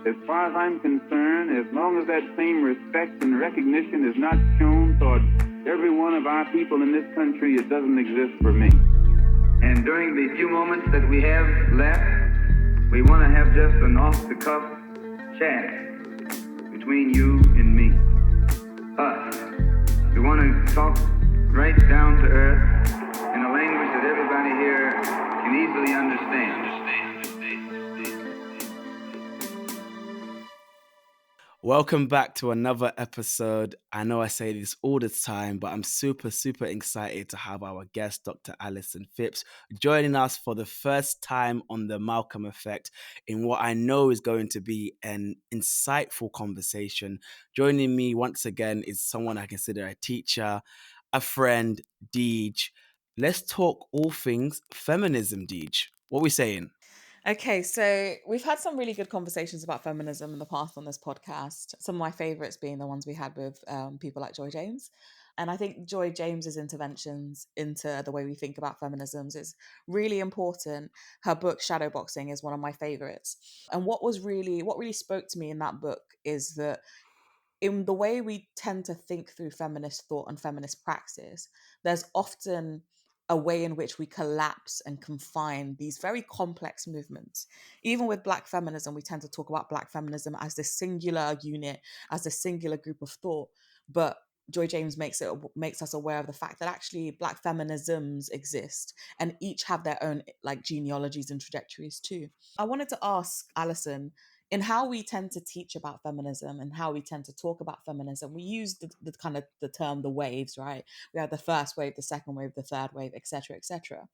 As far as I'm concerned, as long as that same respect and recognition is not shown toward every one of our people in this country, it doesn't exist for me. And during the few moments that we have left, we want to have just an off-the-cuff chat between you and me. Us. We want to talk right down to earth in a language that everybody here can easily understand. Welcome back to another episode. I know I say this all the time, but I'm super excited to have our guest, Dr. Alison Phipps, joining us for the first time on the Malcolm Effect in what I know is going to be an insightful conversation. Joining me once again is someone I consider a teacher, a friend, Deej. Let's talk all things feminism, Deej. What are we saying? Okay, so we've had some really good conversations about feminism in the past on this podcast. Some of my favorites being the ones we had with people like Joy James. And I think Joy James's interventions into the way we think about feminisms is really important. Her book Shadowboxing is one of my favorites. And what really spoke to me in that book is that in the way we tend to think through feminist thought and feminist praxis, there's often a way in which we collapse and confine these very complex movements. Even with Black feminism, we tend to talk about Black feminism as this singular unit, as a singular group of thought. But Joy James makes us aware of the fact that actually Black feminisms exist and each have their own like genealogies and trajectories too. I wanted to ask Alison, in how we tend to teach about feminism and how we tend to talk about feminism, we use the kind of the term the waves, right? We have the first wave, the second wave, the third wave, etc., etc.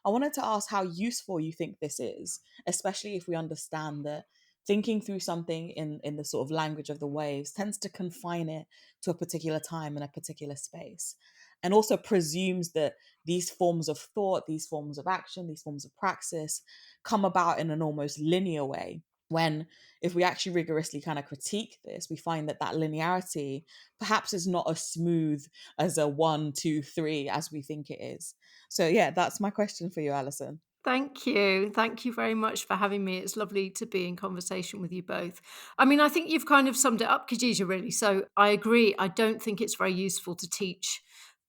I wanted to ask how useful you think this is, especially if we understand that thinking through something in the sort of language of the waves tends to confine it to a particular time and a particular space, and also presumes that these forms of thought, these forms of action, these forms of praxis come about in an almost linear way, when if we actually rigorously kind of critique this, we find that that linearity perhaps is not as smooth as a 1, 2, 3 as we think it is. So yeah, that's my question for you, Alison. Thank you. Thank you very much for having me. It's lovely to be in conversation with you both. I mean, I think you've kind of summed it up, Khadija, really. So I agree. I don't think it's very useful to teach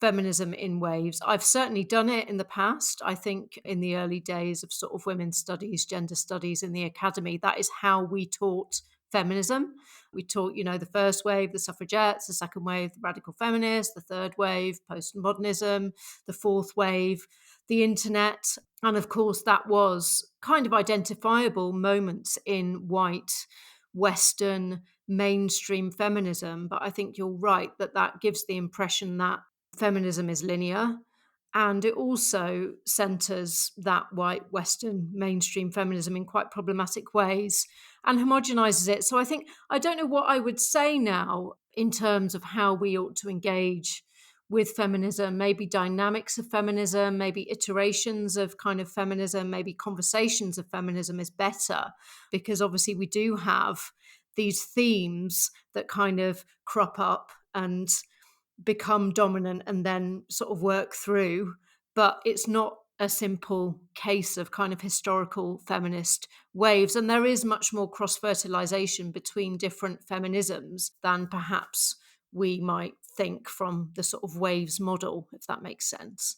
feminism in waves. I've certainly done it in the past. I think in the early days of sort of women's studies, gender studies in the academy, that is how we taught feminism. We taught, the first wave, the suffragettes, the second wave, the radical feminists, the third wave, postmodernism, the fourth wave, the internet. And of course, that was kind of identifiable moments in white, Western, mainstream feminism. But I think you're right that gives the impression that feminism is linear. And it also centers that white, Western, mainstream feminism in quite problematic ways and homogenizes it. So I don't know what I would say now in terms of how we ought to engage with feminism, maybe dynamics of feminism, maybe iterations of kind of feminism, maybe conversations of feminism is better, because obviously we do have these themes that kind of crop up and become dominant and then sort of work through, but it's not a simple case of kind of historical feminist waves. And there is much more cross-fertilization between different feminisms than perhaps we might think from the sort of waves model, if that makes sense.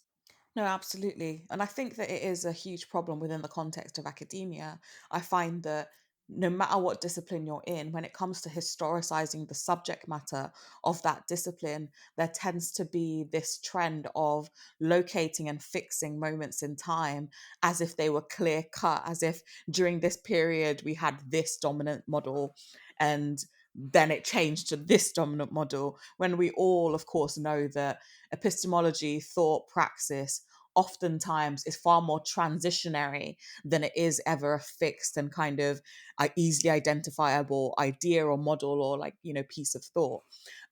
No, absolutely. And I think that it is a huge problem within the context of academia. I find that no matter what discipline you're in, when it comes to historicizing the subject matter of that discipline, there tends to be this trend of locating and fixing moments in time as if they were clear cut, as if during this period we had this dominant model and then it changed to this dominant model, when we all, of course, know that epistemology, thought, praxis oftentimes is far more transitionary than it is ever a fixed and kind of easily identifiable idea or model or piece of thought.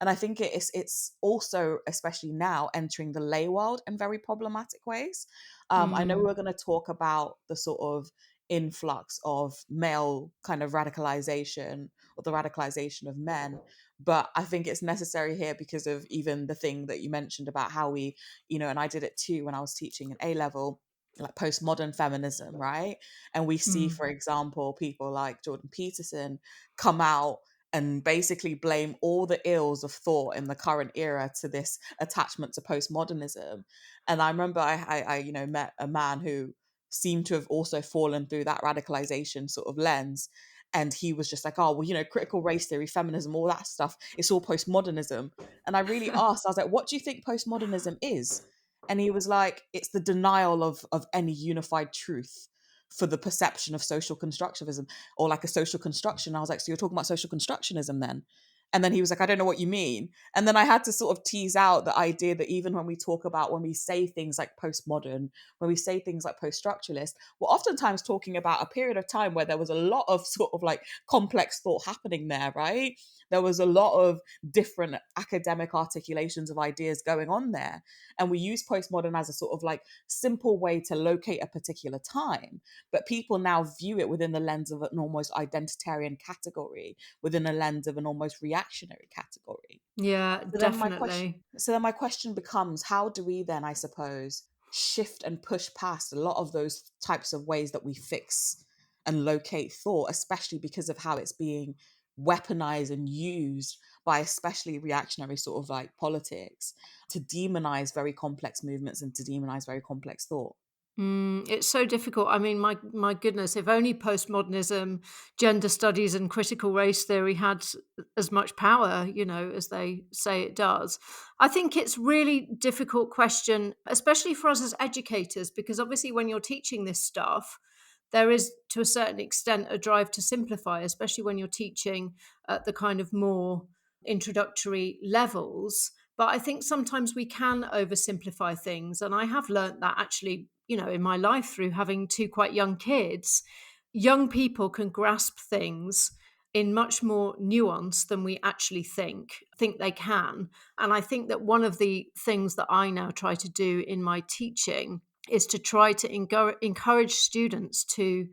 And I think it's also, especially now, entering the lay world in very problematic ways. I know we're going to talk about the sort of influx of male kind of radicalization or the radicalization of men, but I think it's necessary here because of even the thing that you mentioned about how we, and I did it too when I was teaching at A level, like postmodern feminism, right? And we see, Mm. for example, people like Jordan Peterson come out and basically blame all the ills of thought in the current era to this attachment to postmodernism. And I remember I met a man who seemed to have also fallen through that radicalization sort of lens. And he was just like, oh, well, critical race theory, feminism, all that stuff, it's all postmodernism. And I really asked, I was like, what do you think postmodernism is? And he was like, it's the denial of any unified truth for the perception of social constructivism, or like a social construction. I was like, so you're talking about social constructionism then? And then he was like, I don't know what you mean. And then I had to sort of tease out the idea that even when we say things like postmodern, when we say things like post-structuralist, we're oftentimes talking about a period of time where there was a lot of sort of like complex thought happening there, right? There was a lot of different academic articulations of ideas going on there. And we use postmodern as a sort of like simple way to locate a particular time. But people now view it within the lens of an almost identitarian category, within a lens of an almost reactionary category. Yeah, So then my question, definitely. so then my question becomes, how do we then, I suppose, shift and push past a lot of those types of ways that we fix and locate thought, especially because of how it's being weaponized and used by especially reactionary sort of like politics to demonize very complex movements and to demonize very complex thought. It's so difficult. I mean, my goodness, if only postmodernism, gender studies, and critical race theory had as much power, as they say it does. I think it's really difficult question, especially for us as educators, because obviously when you're teaching this stuff, there is to a certain extent a drive to simplify, especially when you're teaching at the kind of more introductory levels. But I think sometimes we can oversimplify things. And I have learnt that actually, in my life through having two quite young kids. Young people can grasp things in much more nuance than we actually think they can. And I think that one of the things that I now try to do in my teaching is to try to encourage students to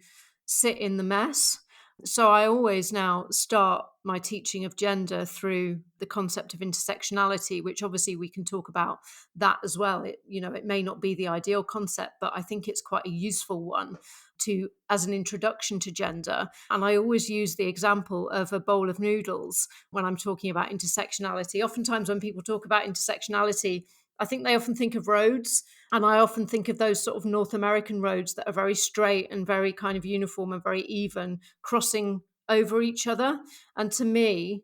sit in the mess. So I always now start my teaching of gender through the concept of intersectionality, which obviously we can talk about that as well. It may not be the ideal concept, but I think it's quite a useful one to as an introduction to gender. And I always use the example of a bowl of noodles when I'm talking about intersectionality. Oftentimes when people talk about intersectionality, I think they often think of roads. And I often think of those sort of North American roads that are very straight and very kind of uniform and very even, crossing over each other. And to me,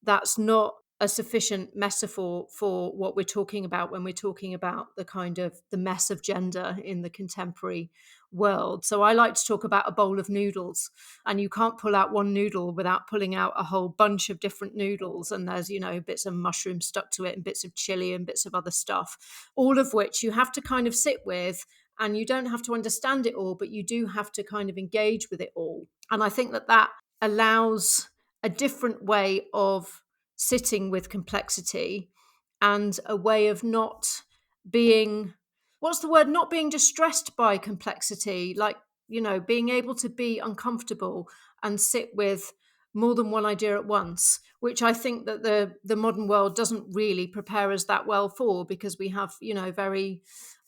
that's not a sufficient metaphor for what we're talking about when we're talking about the kind of the mess of gender in the contemporary world. So I like to talk about a bowl of noodles, and you can't pull out one noodle without pulling out a whole bunch of different noodles. And there's, bits of mushroom stuck to it and bits of chili and bits of other stuff, all of which you have to kind of sit with. And you don't have to understand it all, but you do have to kind of engage with it all. And I think that allows a different way of sitting with complexity and a way of not being, what's the word, not being distressed by complexity, like, being able to be uncomfortable and sit with more than one idea at once, which I think that the modern world doesn't really prepare us that well for, because we have, very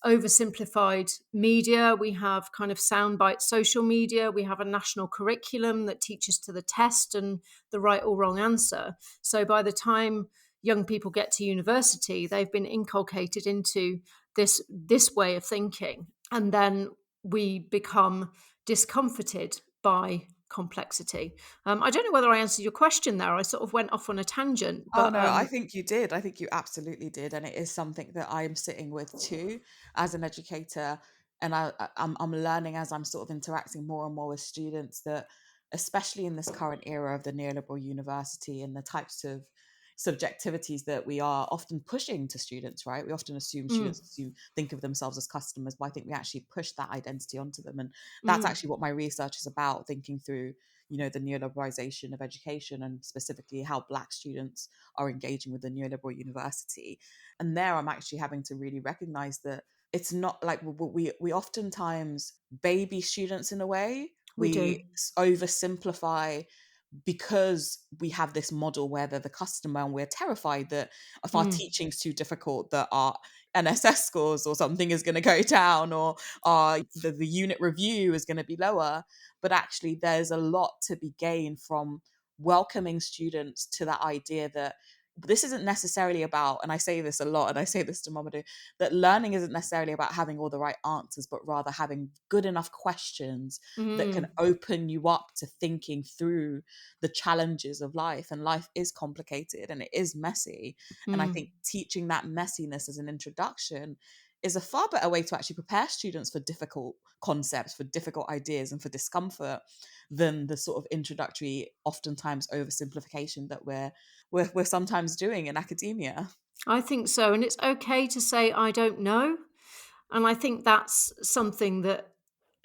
oversimplified media. We have kind of soundbite social media. We have a national curriculum that teaches to the test and the right or wrong answer. So by the time young people get to university, they've been inculcated into this way of thinking. And then we become discomforted by complexity. I don't know whether I answered your question there. I sort of went off on a tangent, Oh but no, I think you did. I think you absolutely did, and it is something that I'm sitting with too as an educator. And I'm learning as I'm sort of interacting more and more with students that, especially in this current era of the neoliberal university and the types of subjectivities that we are often pushing to students, right? We often assume mm, students think of themselves as customers, but I think we actually push that identity onto them, and that's mm, actually what my research is about, thinking through the neoliberalization of education and specifically how Black students are engaging with the neoliberal university. And there I'm actually having to really recognize that it's not like we oftentimes baby students in a way. we do. We oversimplify because we have this model where they're the customer, and we're terrified that if our Mm, teaching's too difficult, that our NSS scores or something is going to go down, or the unit review is going to be lower. But actually, there's a lot to be gained from welcoming students to that idea that this isn't necessarily about, and I say this a lot, and I say this to Mamadou, that learning isn't necessarily about having all the right answers, but rather having good enough questions that can open you up to thinking through the challenges of life. And life is complicated and it is messy. And I think teaching that messiness as an introduction is a far better way to actually prepare students for difficult concepts, for difficult ideas, and for discomfort than the sort of introductory, oftentimes oversimplification that we're sometimes doing in academia. I think so. And it's okay to say, I don't know. And I think that's something that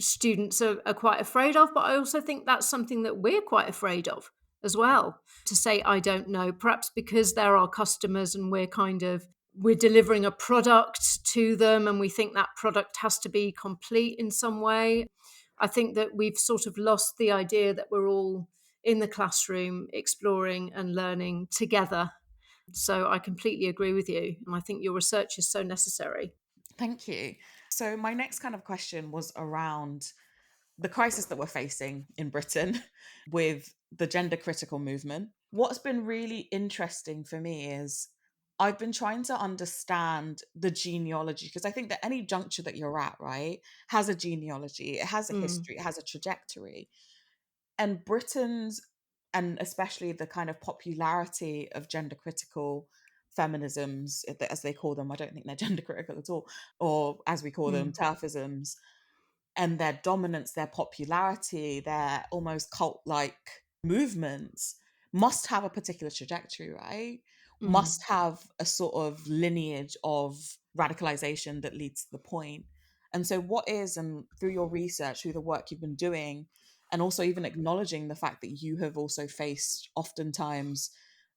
students are quite afraid of. But I also think that's something that we're quite afraid of as well, to say, I don't know, perhaps because they're our customers and we're delivering a product to them and we think that product has to be complete in some way. I think that we've sort of lost the idea that we're all in the classroom exploring and learning together. So I completely agree with you. And I think your research is so necessary. Thank you. So my next kind of question was around the crisis that we're facing in Britain with the gender critical movement. What's been really interesting for me is I've been trying to understand the genealogy, because I think that any juncture that you're at, right, has a genealogy, it has a history, it has a trajectory. And Britain's, and especially the kind of popularity of gender critical feminisms, as they call them, I don't think they're gender critical at all, or as we call them, turfisms, and their dominance, their popularity, their almost cult-like movements must have a particular trajectory, right? Must have a sort of lineage of radicalization that leads to the point. And so what is, and through your research, through the work you've been doing, and also even acknowledging the fact that you have also faced oftentimes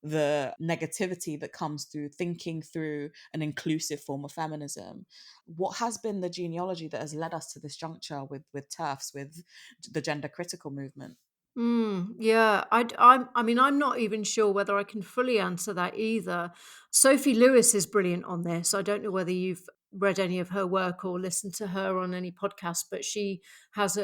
the negativity that comes through thinking through an inclusive form of feminism, what has been the genealogy that has led us to this juncture with TERFs, with the gender critical movement? Yeah, I mean, I'm not even sure whether I can fully answer that either. Sophie Lewis is brilliant on this. I don't know whether you've read any of her work or listened to her on any podcast, but she has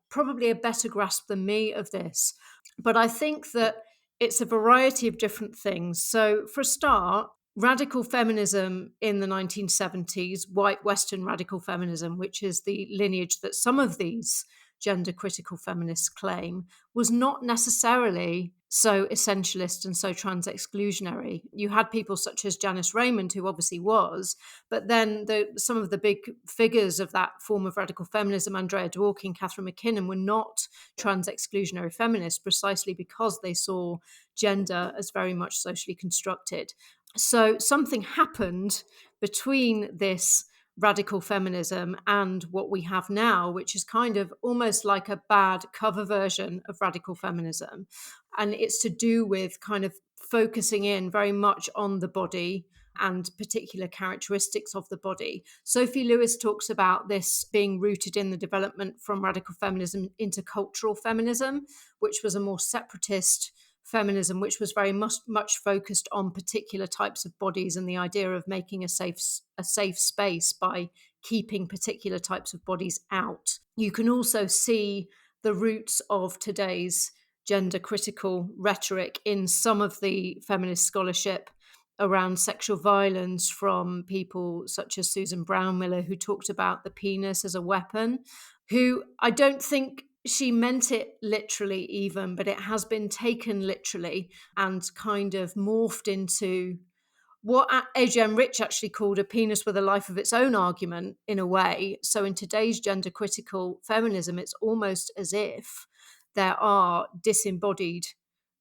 probably a better grasp than me of this. But I think that it's a variety of different things. So, for a start, radical feminism in the 1970s, white Western radical feminism, which is the lineage that some of these gender critical feminists claim, was not necessarily so essentialist and so trans exclusionary. You had people such as Janice Raymond, who obviously was, but then some of the big figures of that form of radical feminism, Andrea Dworkin, Catherine McKinnon, were not trans exclusionary feminists precisely because they saw gender as very much socially constructed. So something happened between this radical feminism and what we have now, which is kind of almost like a bad cover version of radical feminism. And it's to do with kind of focusing in very much on the body and particular characteristics of the body. Sophie Lewis talks about this being rooted in the development from radical feminism into cultural feminism, which was a more separatist feminism, which was very much focused on particular types of bodies and the idea of making a safe space by keeping particular types of bodies out. You can also see the roots of today's gender critical rhetoric in some of the feminist scholarship around sexual violence from people such as Susan Brown Miller, who talked about the penis as a weapon, who I don't think she meant it literally even, but it has been taken literally and kind of morphed into what Adrienne Rich actually called a penis with a life of its own argument in a way. So in today's gender critical feminism, it's almost as if there are disembodied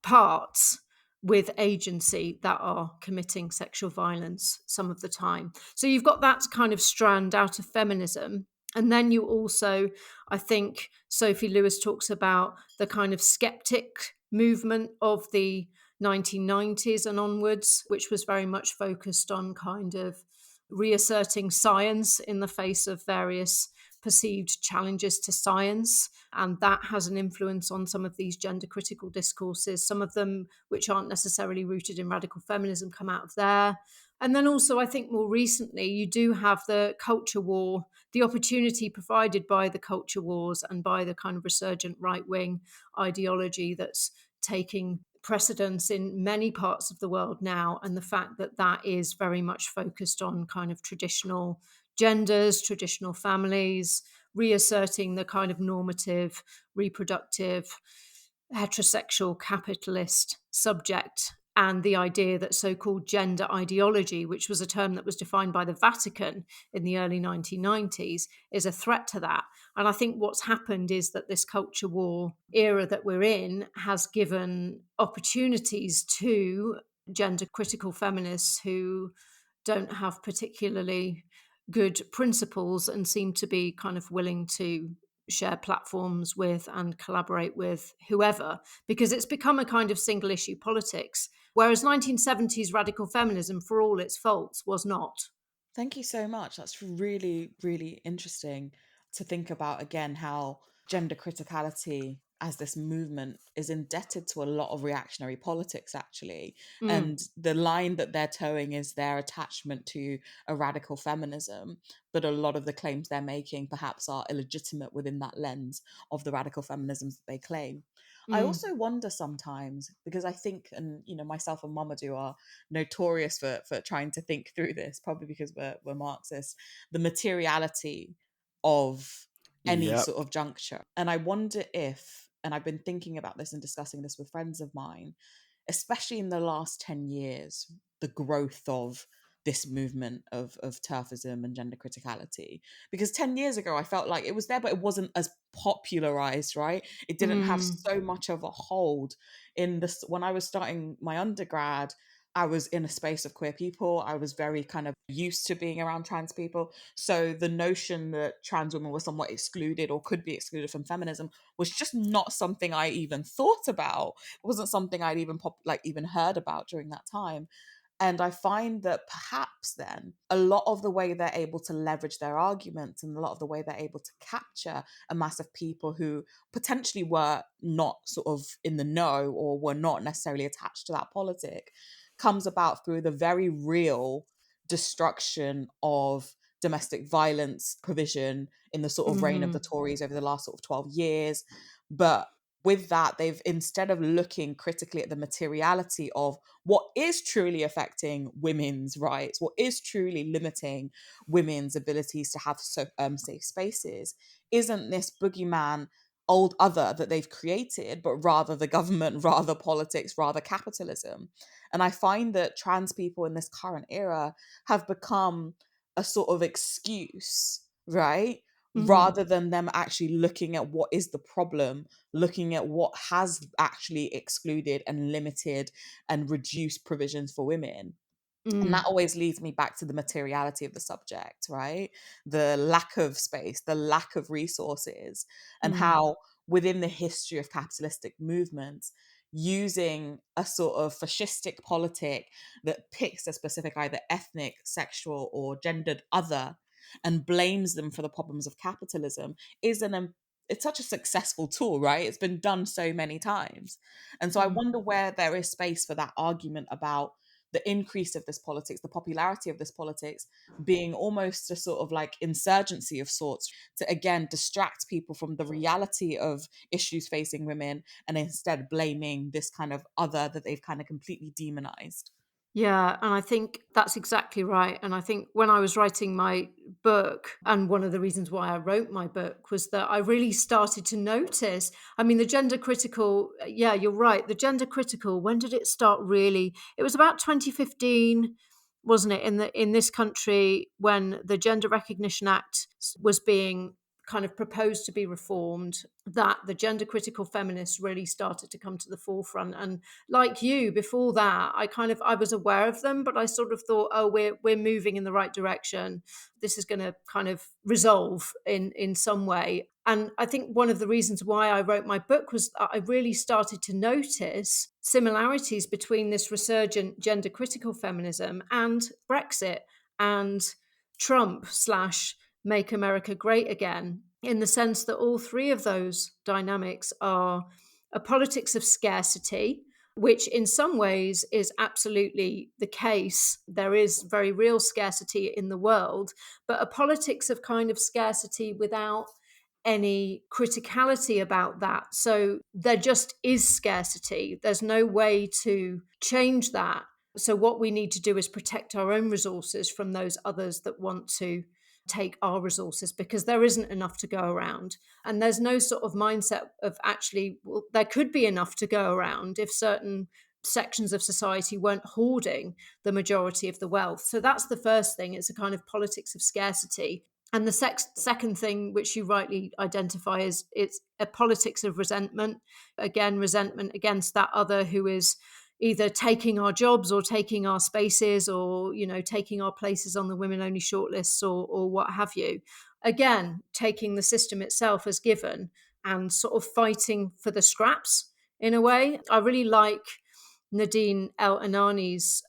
parts with agency that are committing sexual violence some of the time. So you've got that kind of strand out of feminism. And then you also, I think Sophie Lewis talks about the kind of skeptic movement of the 1990s and onwards, which was very much focused on kind of reasserting science in the face of various perceived challenges to science. And that has an influence on some of these gender critical discourses. Some of them, which aren't necessarily rooted in radical feminism, come out of there. And then also, I think more recently, you do have the culture war, the opportunity provided by the culture wars and by the kind of resurgent right wing ideology that's taking precedence in many parts of the world now. And the fact that that is very much focused on kind of traditional genders, traditional families, reasserting the kind of normative, reproductive, heterosexual capitalist subject, and the idea that so-called gender ideology, which was a term that was defined by the Vatican in the early 1990s, is a threat to that. And I think what's happened is that this culture war era that we're in has given opportunities to gender critical feminists who don't have particularly good principles and seem to be kind of willing to share platforms with and collaborate with whoever, because it's become a kind of single issue politics, whereas 1970s radical feminism, for all its faults, was not. Thank you so much. That's really, really interesting to think about again how gender criticality as this movement is indebted to a lot of reactionary politics, actually. Mm, And the line that they're towing is their attachment to a radical feminism. But a lot of the claims they're making perhaps are illegitimate within that lens of the radical feminisms that they claim. I mm, also wonder sometimes, because I think, and myself and Mamadou are notorious for trying to think through this, probably because we're Marxists, the materiality of any Yep. sort of juncture. And I wonder if, and I've been thinking about this and discussing this with friends of mine, especially in the last 10 years, the growth of this movement of turfism and gender criticality. Because 10 years ago, I felt like it was there, but it wasn't as popularized, right? It didn't have mm, so much of a hold in this. When I was starting my undergrad, I was in a space of queer people. I was very kind of used to being around trans people. So the notion that trans women were somewhat excluded or could be excluded from feminism was just not something I even thought about. It wasn't something I'd even heard about during that time. And I find that perhaps then a lot of the way they're able to leverage their arguments and a lot of the way they're able to capture a mass of people who potentially were not sort of in the know or were not necessarily attached to that politic comes about through the very real destruction of domestic violence provision in the sort of reign of the mm, Tories over the last sort of 12 years. But with that, they've, instead of looking critically at the materiality of what is truly affecting women's rights, what is truly limiting women's abilities to have safe spaces, isn't this boogeyman old other that they've created, but rather the government, rather politics, rather capitalism. And I find that trans people in this current era have become a sort of excuse, right? mm, Rather than them actually looking at what is the problem, looking at what has actually excluded and limited and reduced provisions for women. And mm, that always leads me back to the materiality of the subject, right? The lack of space, the lack of resources, and mm, how within the history of capitalistic movements, using a sort of fascistic politic that picks a specific either ethnic, sexual, or gendered other and blames them for the problems of capitalism is it's such a successful tool, right? It's been done so many times. And so I mm. wonder where there is space for that argument about the increase of this politics, the popularity of this politics being almost a sort of like insurgency of sorts to again distract people from the reality of issues facing women and instead blaming this kind of other that they've kind of completely demonized. Yeah, and I think that's exactly right. And I think when I was writing my book, and one of the reasons why I wrote my book was that I really started to notice. I mean, the gender critical, yeah, you're right. The gender critical, when did it start really? It was about 2015, wasn't it, in this country when the Gender Recognition Act was being kind of proposed to be reformed, that the gender critical feminists really started to come to the forefront. And like you, before that, I was aware of them, but I sort of thought, oh, we're moving in the right direction. This is going to kind of resolve in some way. And I think one of the reasons why I wrote my book was that I really started to notice similarities between this resurgent gender critical feminism and Brexit and Trump slash Make America Great Again, in the sense that all three of those dynamics are a politics of scarcity, which in some ways is absolutely the case. There is very real scarcity in the world, but a politics of kind of scarcity without any criticality about that. So there just is scarcity. There's no way to change that. So what we need to do is protect our own resources from those others that want to take our resources, because there isn't enough to go around. And there's no sort of mindset of actually, well, there could be enough to go around if certain sections of society weren't hoarding the majority of the wealth. So that's the first thing. It's a kind of politics of scarcity. And the second thing, which you rightly identify, is it's a politics of resentment. Again, resentment against that other who is either taking our jobs or taking our spaces, or, you know, taking our places on the women only shortlists, or what have you. Again, taking the system itself as given and sort of fighting for the scraps in a way. I really like Nadine El Anani's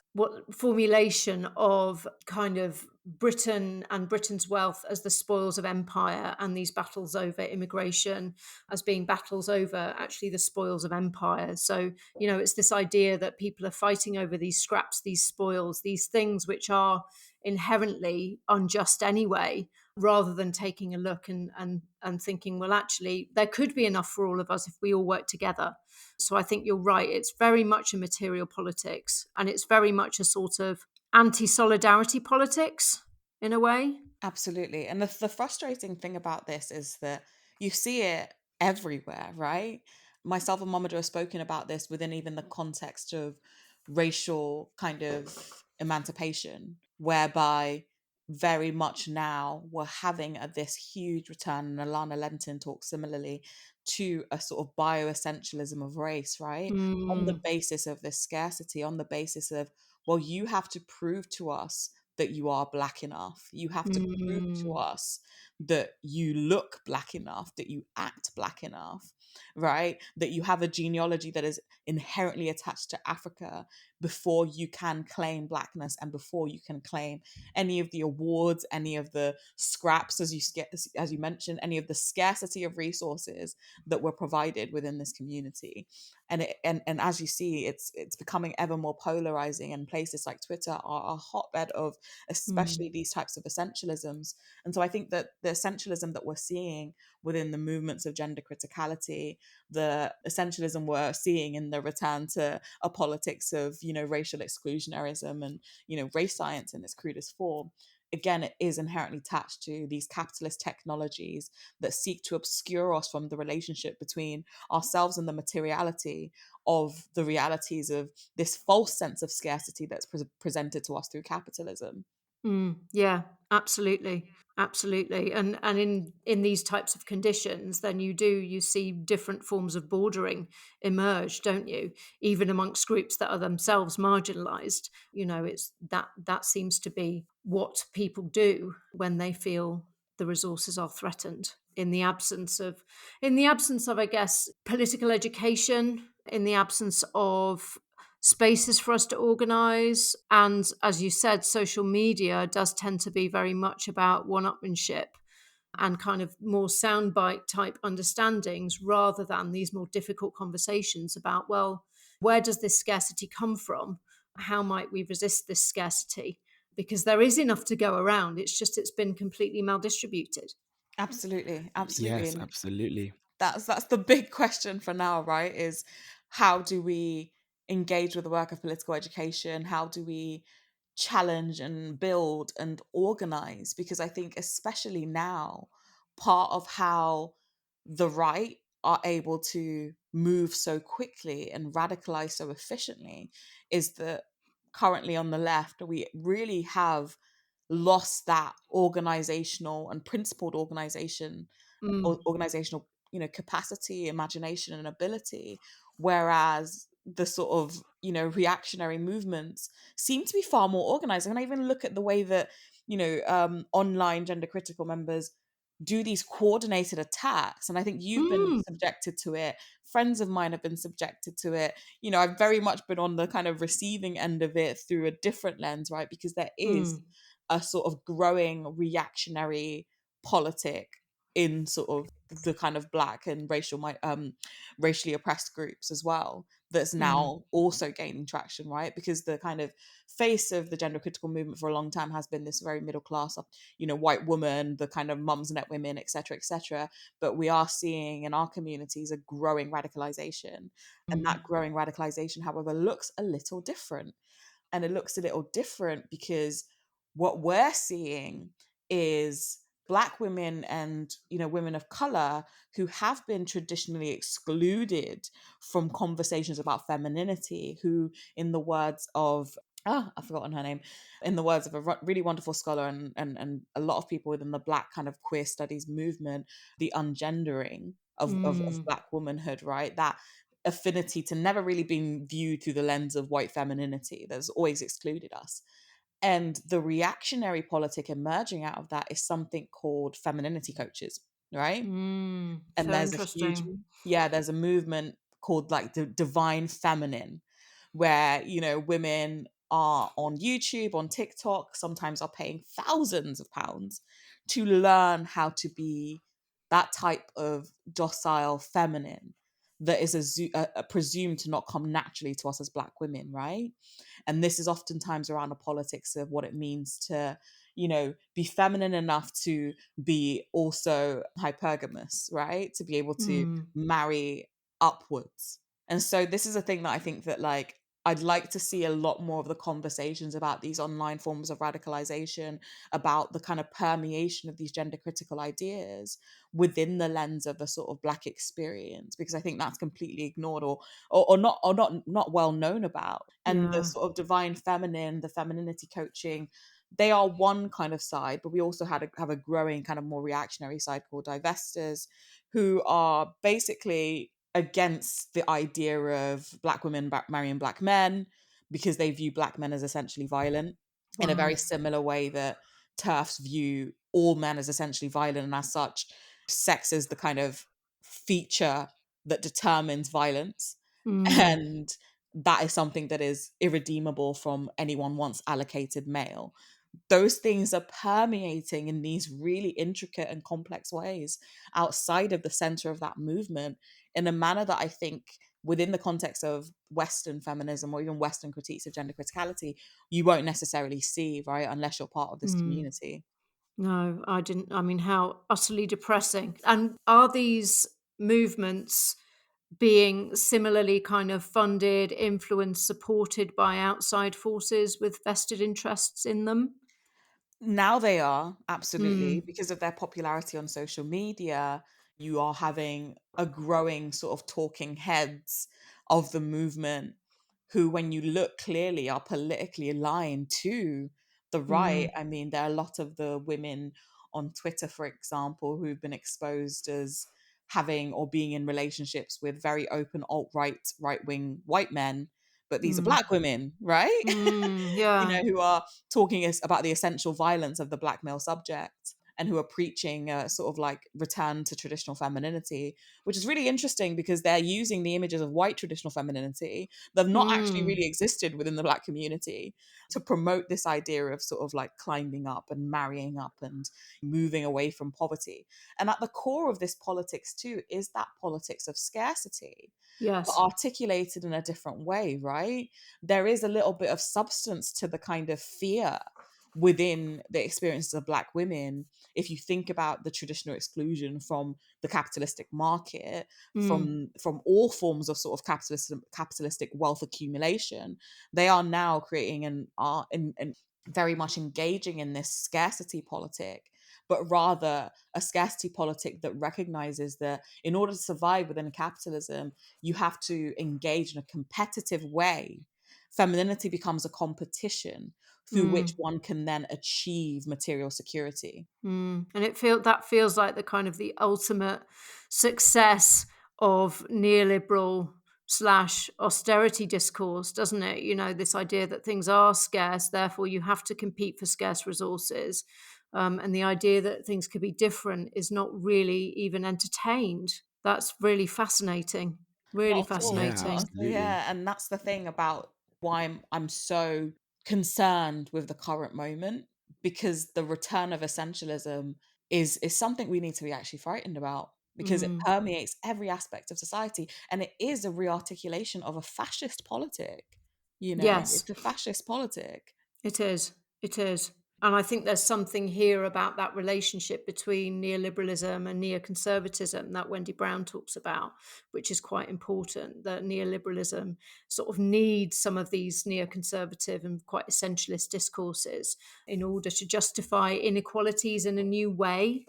formulation of kind of Britain and Britain's wealth as the spoils of empire, and these battles over immigration as being battles over actually the spoils of empire. So, you know, it's this idea that people are fighting over these scraps, these spoils, these things which are inherently unjust anyway, rather than taking a look and thinking, well, actually, there could be enough for all of us if we all work together. So I think you're right. It's very much a material politics, and it's very much a sort of anti-solidarity politics in a way. Absolutely. And the frustrating thing about this is that you see it everywhere, right? Myself and Momadou have spoken about this within even the context of racial kind of emancipation, whereby very much now we're having this huge return, and Alana Lenton talks similarly, to a sort of bioessentialism of race, right? On the Mm, basis of this scarcity, on the basis of, well, you have to prove to us that you are black enough. You have to prove to mm, us that you look black enough, that you act black enough, right? That you have a genealogy that is inherently attached to Africa before you can claim blackness, and before you can claim any of the awards, any of the scraps, as you mentioned, any of the scarcity of resources that were provided within this community. And as you see, it's becoming ever more polarizing, and places like Twitter are a hotbed of mm, especially these types of essentialisms. And so I think that the essentialism that we're seeing within the movements of gender criticality, the essentialism we're seeing in the return to a politics of, you know, racial exclusionarism and, you know, race science in its crudest form, again, it is inherently attached to these capitalist technologies that seek to obscure us from the relationship between ourselves and the materiality of the realities of this false sense of scarcity that's presented to us through capitalism. yeah, absolutely. Absolutely. And in these types of conditions, then you see different forms of bordering emerge, don't you? Even amongst groups that are themselves marginalized. You know, it's that seems to be what people do when they feel the resources are threatened, in the absence of, I guess, political education, in the absence of spaces for us to organize. And as you said, social media does tend to be very much about one-upmanship and kind of more soundbite type understandings, rather than these more difficult conversations about, well, where does this scarcity come from? How might we resist this scarcity? Because there is enough to go around. It's just it's been completely maldistributed. Absolutely, absolutely. Yes, And absolutely. that's the big question for now, right? Is how do we engage with the work of political education? How do we challenge and build and organize? Because I think especially now, part of how the right are able to move so quickly and radicalize so efficiently is that currently on the left we really have lost that organizational and principled Mm, organizational, you know, capacity, imagination and ability, whereas the sort of, you know, reactionary movements seem to be far more organized. And I even look at the way that, you know, online gender critical members do these coordinated attacks, and I think you've been mm, subjected to it, friends of mine have been subjected to it. You know, I've very much been on the kind of receiving end of it through a different lens, right? Because there is mm, a sort of growing reactionary politic in sort of the kind of black and racially oppressed groups as well, that's now also gaining traction, right? Because the kind of face of the gender critical movement for a long time has been this very middle class, white woman, the kind of mums net women, etc., etc. But we are seeing in our communities a growing radicalization, and that growing radicalization, however, looks a little different. And it looks a little different because what we're seeing is Black women and women of color who have been traditionally excluded from conversations about femininity, who, in the words of I've forgotten her name, in the words of a really wonderful scholar and a lot of people within the Black kind of queer studies movement, the ungendering of Black womanhood, right? That affinity to never really being viewed through the lens of white femininity that's always excluded us. And the reactionary politic emerging out of that is something called femininity coaches, right? And So there's a huge, interesting. there's a movement called like the divine feminine, where, women are on YouTube, on TikTok, sometimes are paying thousands of pounds to learn how to be that type of docile feminine that is presumed to not come naturally to us as Black women, right? And this is oftentimes around the politics of what it means to, be feminine enough to be also hypergamous, right? To be able to marry upwards. And so this is a thing that I think that, like, I'd like to see a lot more of the conversations about these online forms of radicalization, about the kind of permeation of these gender critical ideas within the lens of a sort of Black experience, because I think that's completely ignored or not well known about. And the Yeah. sort of divine feminine, the femininity coaching, they are one kind of side, but we also have a growing kind of more reactionary side called divestors, who are basically against the idea of Black women marrying Black men because they view Black men as essentially violent, in a very Wow. similar way that TERFs view all men as essentially violent, and as such, sex is the kind of feature that determines violence. Mm. And that is something that is irredeemable from anyone once allocated male. Those things are permeating in these really intricate and complex ways outside of the center of that movement, in a manner that I think, within the context of Western feminism or even Western critiques of gender criticality, you won't necessarily see, right? Unless you're part of this community. No, I didn't. I mean, how utterly depressing. And are these movements being similarly kind of funded, influenced, supported by outside forces with vested interests in them? Now they are, absolutely, Mm. because of their popularity on social media. You are having a growing sort of talking heads of the movement who, when you look clearly, are politically aligned to the right. Mm. I mean, there are a lot of the women on Twitter, for example, who've been exposed as having or being in relationships with very open alt-right, right-wing white men, but these are Mm. Black women, right? Yeah. Who are talking about the essential violence of the Black male subject, and who are preaching a sort of like return to traditional femininity, which is really interesting because they're using the images of white traditional femininity that have not actually Mm. really existed within the Black community to promote this idea of sort of like climbing up and marrying up and moving away from poverty. And at the core of this politics too is that politics of scarcity, but Yes. articulated in a different way, right? There is a little bit of substance to the kind of fear within the experiences of Black women. If you think about the traditional exclusion from the capitalistic market, Mm. from all forms of sort of capitalistic wealth accumulation, they are now creating and very much engaging in this scarcity politic, but rather a scarcity politic that recognizes that in order to survive within capitalism, you have to engage in a competitive way. Femininity becomes a competition through which Mm. one can then achieve material security. And that feels like the kind of the ultimate success of neoliberal slash austerity discourse, doesn't it? You know, this idea that things are scarce, therefore you have to compete for scarce resources. And the idea that things could be different is not really even entertained. That's really fascinating. Really Not at all. Yeah, Not fascinating. at all. absolutely. Yeah, and that's the thing about why I'm so concerned with the current moment, because the return of essentialism is something we need to be actually frightened about. because it permeates every aspect of society, and it is a rearticulation of a fascist politic. Yes. It's a fascist politic. It is. It is. And I think there's something here about that relationship between neoliberalism and neoconservatism that Wendy Brown talks about, which is quite important. That neoliberalism sort of needs some of these neoconservative and quite essentialist discourses in order to justify inequalities in a new way,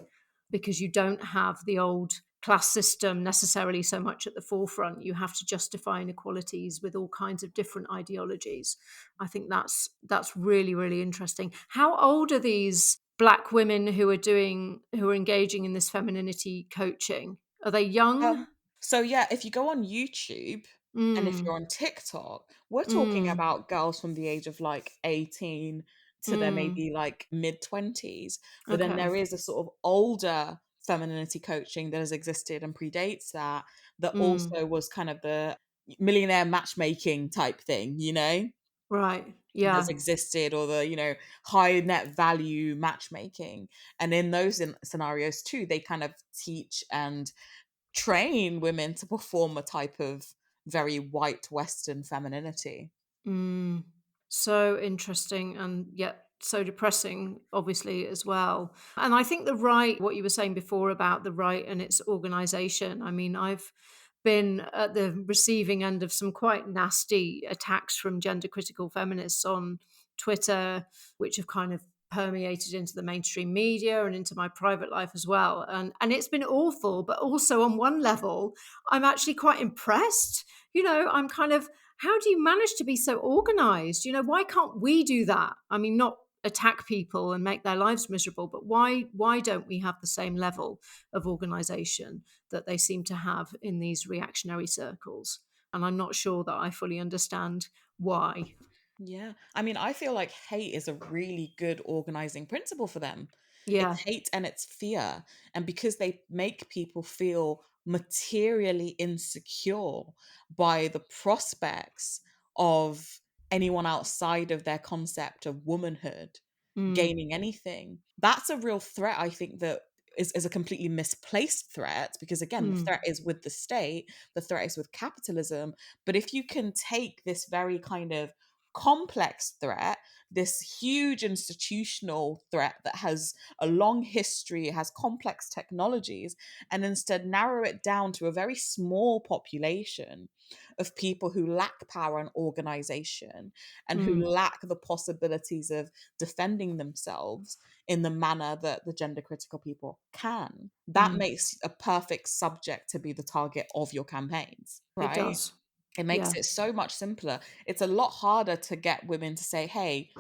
because you don't have the old class system necessarily so much at the forefront. You have to justify inequalities with all kinds of different ideologies. I think that's really, really interesting. How old are these Black women who are engaging in this femininity coaching? Are they young? So yeah, if you go on YouTube and if you're Mm, on TikTok, we're talking mm, about girls from the age of like 18 to their mm. maybe like mid 20s. But then Okay. there is a sort of older femininity coaching that has existed and predates that, that Mm, also was kind of the millionaire matchmaking type thing, right. that's Yeah. existed, or the high net value matchmaking. And in those scenarios too, they kind of teach and train women to perform a type of very white Western femininity. Mm. So interesting and yet so depressing, obviously, as well. And I think the right, what you were saying before about the right and its organization. I mean, I've been at the receiving end of some quite nasty attacks from gender critical feminists on Twitter, which have kind of permeated into the mainstream media and into my private life as well. And it's been awful, but also on one level, I'm actually quite impressed. I'm kind of, how do you manage to be so organized? Why can't we do that? I mean, not attack people and make their lives miserable, but why don't we have the same level of organization that they seem to have in these reactionary circles? And I'm not sure that I fully understand why. Yeah. I mean, I feel like hate is a really good organizing principle for them. It's Yeah. hate and it's fear. And because they make people feel materially insecure by the prospects of anyone outside of their concept of womanhood Mm, gaining anything, that's a real threat, I think, that is a completely misplaced threat, because again, the mm, threat is with the state, the threat is with capitalism. But if you can take this very kind of complex threat, this huge institutional threat that has a long history, has complex technologies, and instead narrow it down to a very small population of people who lack power and organization, and who mm, lack the possibilities of defending themselves in the manner that the gender critical people can, that mm. makes a perfect subject to be the target of your campaigns, It right? does. It makes Yeah. it so much simpler. It's a lot harder to get women to say, hey,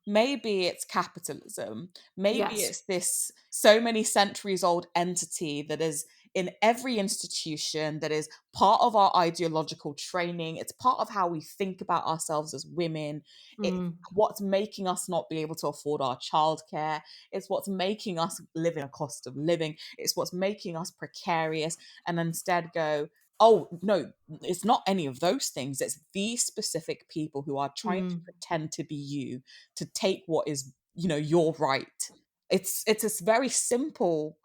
maybe it's capitalism. Maybe Yes. it's this so many centuries old entity that is in every institution, that is part of our ideological training. It's part of how we think about ourselves as women. It's Mm, what's making us not be able to afford our childcare. It's what's making us live in a cost of living. It's what's making us precarious, and instead go, oh, no, it's not any of those things. It's these specific people who are trying to mm. pretend to be you, to take what is, your right. It's this very simple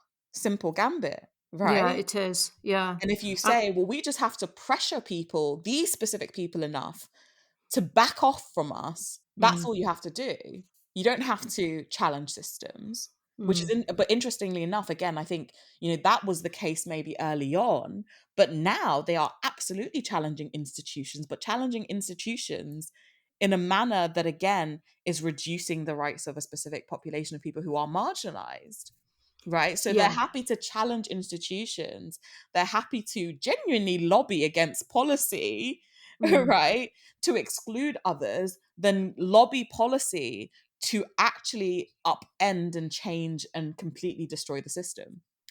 gambit, Yeah, right? it is. Yeah. And if you Uh, say, well, we just have to pressure people, these specific people, enough to back off from us, that's mm, all you have to do. You don't have to challenge systems, which is mm. but interestingly enough, again, I think, that was the case maybe early on, but now they are absolutely challenging institutions, but challenging institutions in a manner that again is reducing the rights of a specific population of people who are marginalized. Right. So they're Yeah. happy to challenge institutions. They're happy to genuinely lobby against policy, Mm. right? To exclude others, then lobby policy to actually upend and change and completely destroy the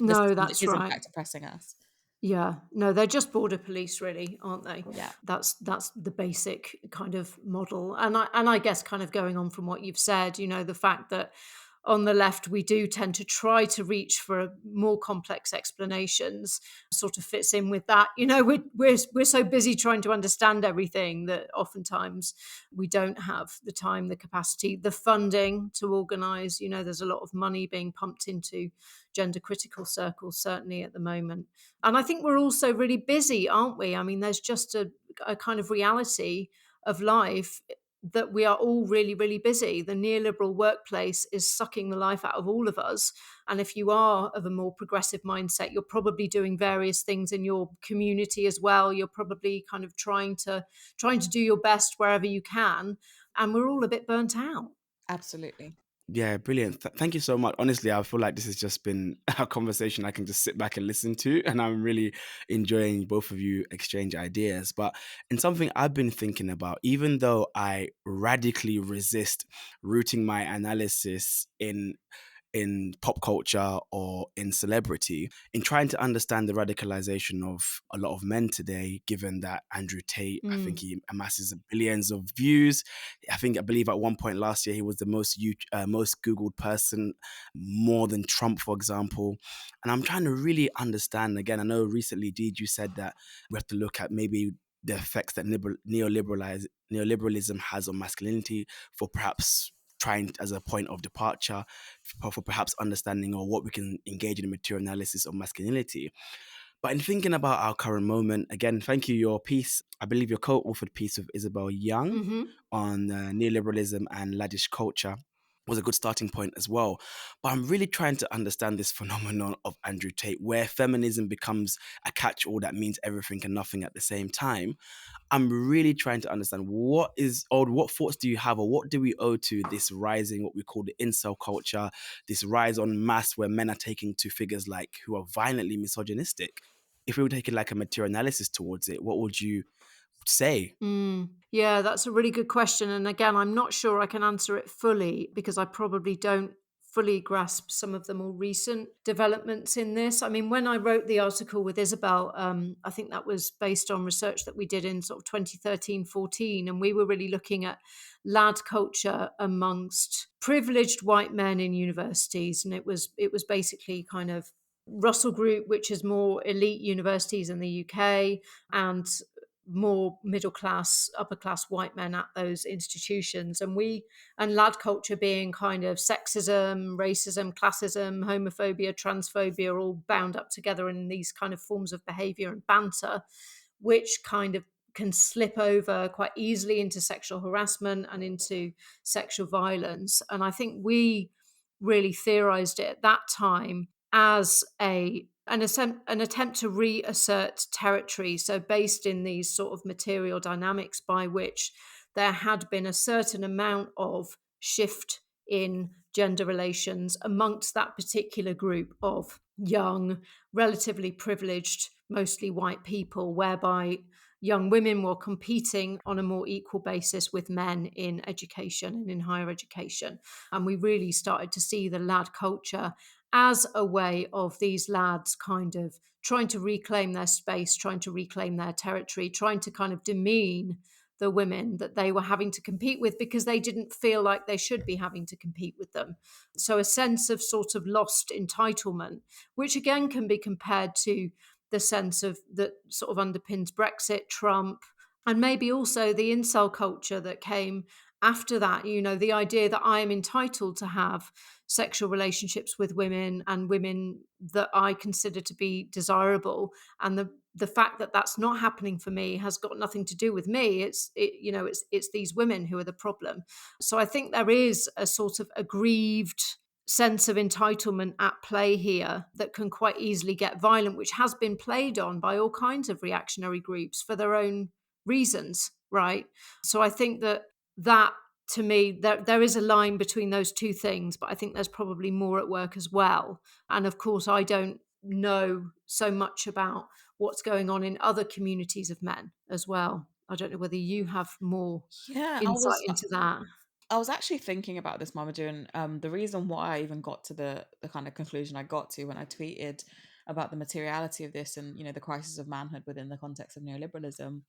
No, system that that's is in right. fact oppressing us. Yeah. No, they're just border police really, aren't they? Yeah. That's the basic kind of model. And I guess kind of going on from what you've said, the fact that on the left, we do tend to try to reach for more complex explanations, sort of fits in with that. We're so busy trying to understand everything that oftentimes we don't have the time, the capacity, the funding to organise. There's a lot of money being pumped into gender critical circles, certainly at the moment. And I think we're also really busy, aren't we? I mean, there's just a kind of reality of life that we are all really, really busy. The neoliberal workplace is sucking the life out of all of us. And if you are of a more progressive mindset, you're probably doing various things in your community as well. You're probably kind of trying to do your best wherever you can. And we're all a bit burnt out. Absolutely. Yeah, brilliant. Thank you so much. Honestly, I feel like this has just been a conversation I can just sit back and listen to, and I'm really enjoying both of you exchange ideas. But in something I've been thinking about, even though I radically resist rooting my analysis in pop culture or in celebrity, in trying to understand the radicalization of a lot of men today, given that Andrew Tate, I think he amasses billions of views. I believe at one point last year, he was the most Googled person, more than Trump, for example. And I'm trying to really understand, again, I know recently, Deej, you said that we have to look at maybe the effects that neoliberalism has on masculinity for perhaps trying as a point of departure for perhaps understanding or what we can engage in a material analysis of masculinity. But in thinking about our current moment, again, thank you. Your piece, I believe your co-authored piece with Isabel Young on neoliberalism and laddish culture was a good starting point as well. But I'm really trying to understand this phenomenon of Andrew Tate, where feminism becomes a catch-all that means everything and nothing at the same time. I'm really trying to understand what thoughts do you have, or what do we owe to this rising, what we call the incel culture, this rise en masse where men are taking to figures like who are violently misogynistic? If we were taking like a material analysis towards it, what would you say? Yeah, that's a really good question. And again, I'm not sure I can answer it fully because I probably don't fully grasp some of the more recent developments in this. I mean, when I wrote the article with Isabel, I think that was based on research that we did in sort of 2013-14, and we were really looking at lad culture amongst privileged white men in universities. And it was basically kind of Russell Group, which is more elite universities in the UK, and more middle class, upper class white men at those institutions. And lad culture being kind of sexism, racism, classism, homophobia, transphobia, all bound up together in these kind of forms of behavior and banter, which kind of can slip over quite easily into sexual harassment and into sexual violence. And I think we really theorized it at that time as an attempt to reassert territory. So based in these sort of material dynamics by which there had been a certain amount of shift in gender relations amongst that particular group of young, relatively privileged, mostly white people, whereby young women were competing on a more equal basis with men in education and in higher education. And we really started to see the lad culture as a way of these lads kind of trying to reclaim their space, trying to reclaim their territory, trying to kind of demean the women that they were having to compete with because they didn't feel like they should be having to compete with them. So a sense of sort of lost entitlement, which again can be compared to the sense of that sort of underpins Brexit, Trump, and maybe also the incel culture that came after that. The idea that I am entitled to have sexual relationships with women and women that I consider to be desirable, and the fact that that's not happening for me has got nothing to do with me. It's these women who are the problem. So I think there is a sort of aggrieved sense of entitlement at play here that can quite easily get violent, which has been played on by all kinds of reactionary groups for their own reasons, right? So I think that to me, there is a line between those two things, but I think there's probably more at work as well. And of course, I don't know so much about what's going on in other communities of men as well. I don't know whether you have more Yeah, insight into that. I was actually thinking about this, Mamadou, and the reason why I even got to the kind of conclusion I got to when I tweeted about the materiality of this and the crisis of manhood within the context of neoliberalism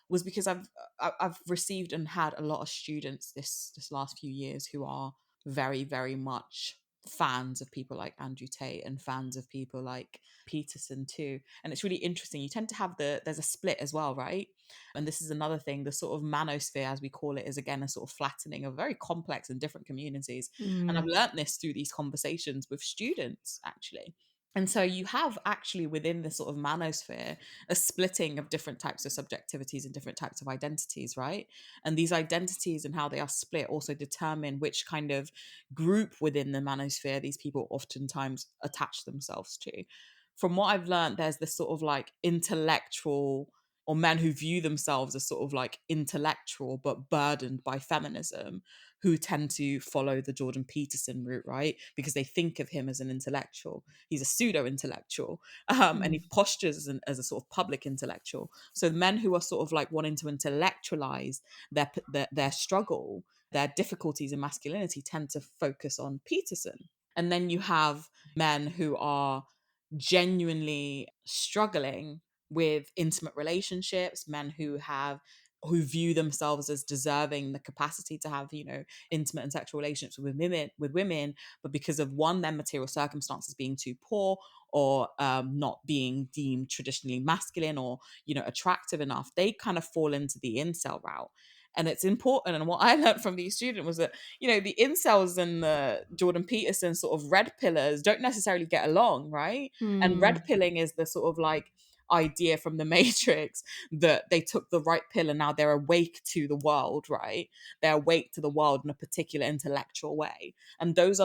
was because I've received and had a lot of students this last few years who are very, very much fans of people like Andrew Tate and fans of people like Peterson too. And it's really interesting. You tend to have there's a split as well, right? And this is another thing, the sort of manosphere, as we call it, is again a sort of flattening of very complex and different communities. And I've Mm. learnt this through these conversations with students, actually. And so you have actually within this sort of manosphere a splitting of different types of subjectivities and different types of identities, right? And these identities and how they are split also determine which kind of group within the manosphere these people oftentimes attach themselves to. From what I've learned, there's this sort of like intellectual, or men who view themselves as sort of like intellectual but burdened by feminism, who tend to follow the Jordan Peterson route, right? Because they think of him as an intellectual. He's a pseudo intellectual, and he Mm. postures as a sort of public intellectual. So the men who are sort of like wanting to intellectualize their struggle, their difficulties in masculinity, tend to focus on Peterson. And then you have men who are genuinely struggling with intimate relationships, men who view themselves as deserving the capacity to have, intimate and sexual relationships with women, but because of one, their material circumstances being too poor, or not being deemed traditionally masculine, or attractive enough, they kind of fall into the incel route. And it's important. And what I learned from these students was that, the incels and the Jordan Peterson sort of red pillars don't necessarily get along, right? And red Mm. pilling is the sort of like idea from the Matrix that they took the right pill and now they're awake to the world, right? They're awake to the world in a particular intellectual way. And those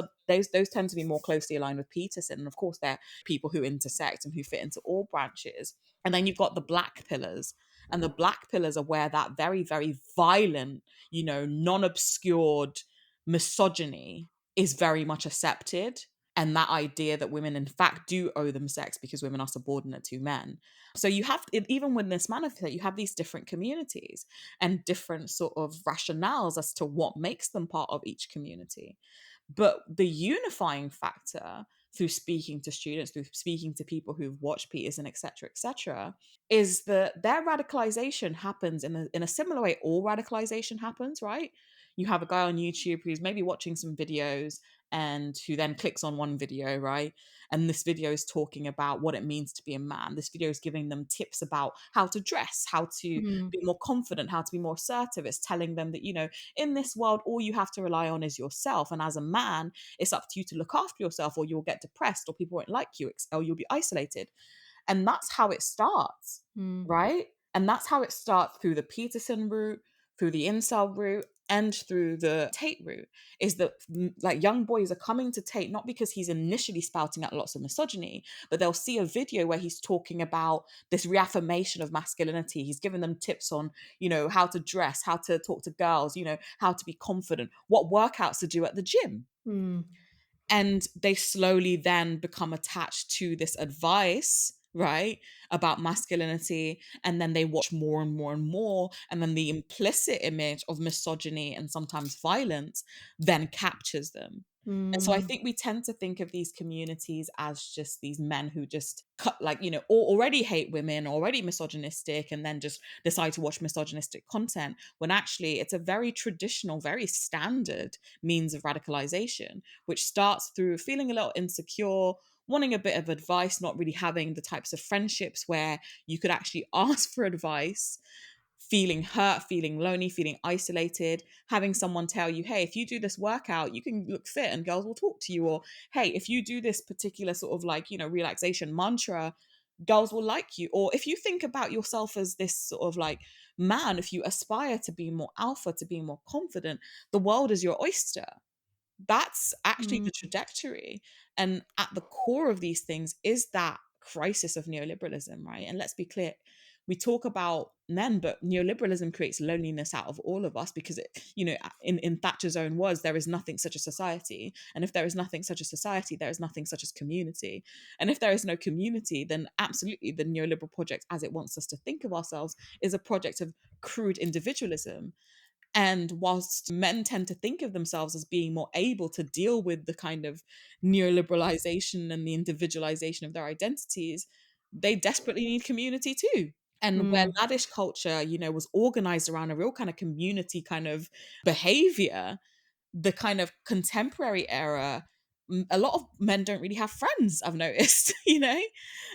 tend to be more closely aligned with Peterson. And of course, they're people who intersect and who fit into all branches. And then you've got the black pillars. And the black pillars are where that very, very violent, non-obscured misogyny is very much accepted. And that idea that women, in fact, do owe them sex because women are subordinate to men. So you have, even with this manifesto, you have these different communities and different sort of rationales as to what makes them part of each community. But the unifying factor, through speaking to students, through speaking to people who've watched Peterson, etc., is that their radicalization happens in a similar way all radicalization happens, right? You have a guy on YouTube who's maybe watching some videos and who then clicks on one video, right? And this video is talking about what it means to be a man. This video is giving them tips about how to dress, how to Mm. be more confident, how to be more assertive. It's telling them that, in this world, all you have to rely on is yourself. And as a man, it's up to you to look after yourself, or you'll get depressed, or people won't like you, or you'll be isolated. And that's how it starts, Mm. right? And that's how it starts through the Peterson route, through the incel route, and through the Tate route, is that like young boys are coming to Tate not because he's initially spouting out lots of misogyny, but they'll see a video where he's talking about this reaffirmation of masculinity. He's giving them tips on, how to dress, how to talk to girls, how to be confident, what workouts to do at the gym. Mm. And they slowly then become attached to this advice, right, about masculinity. And then they watch more and more and more. And then the implicit image of misogyny and sometimes violence then captures them. And so I Mm. think we tend to think of these communities as just these men who just cut, like, already hate women, already misogynistic, and then just decide to watch misogynistic content, when actually it's a very traditional, very standard means of radicalization, which starts through feeling a little insecure, wanting a bit of advice, not really having the types of friendships where you could actually ask for advice, feeling hurt, feeling lonely, feeling isolated, having someone tell you, hey, if you do this workout, you can look fit and girls will talk to you. Or, hey, if you do this particular sort of like, relaxation mantra, girls will like you. Or if you think about yourself as this sort of like man, if you aspire to be more alpha, to be more confident, the world is your oyster. That's actually Mm. the trajectory. And at the core of these things is that crisis of neoliberalism, right? And let's be clear, we talk about men, but neoliberalism creates loneliness out of all of us, because it, in Thatcher's own words, there is nothing such as society. And if there is nothing such as society, there is nothing such as community. And if there is no community, then absolutely the neoliberal project, as it wants us to think of ourselves, is a project of crude individualism. And whilst men tend to think of themselves as being more able to deal with the kind of neoliberalization and the individualization of their identities, they desperately need community too. And where Mm. laddish culture, was organized around a real kind of community kind of behavior, the kind of contemporary era a lot of men don't really have friends, I've noticed,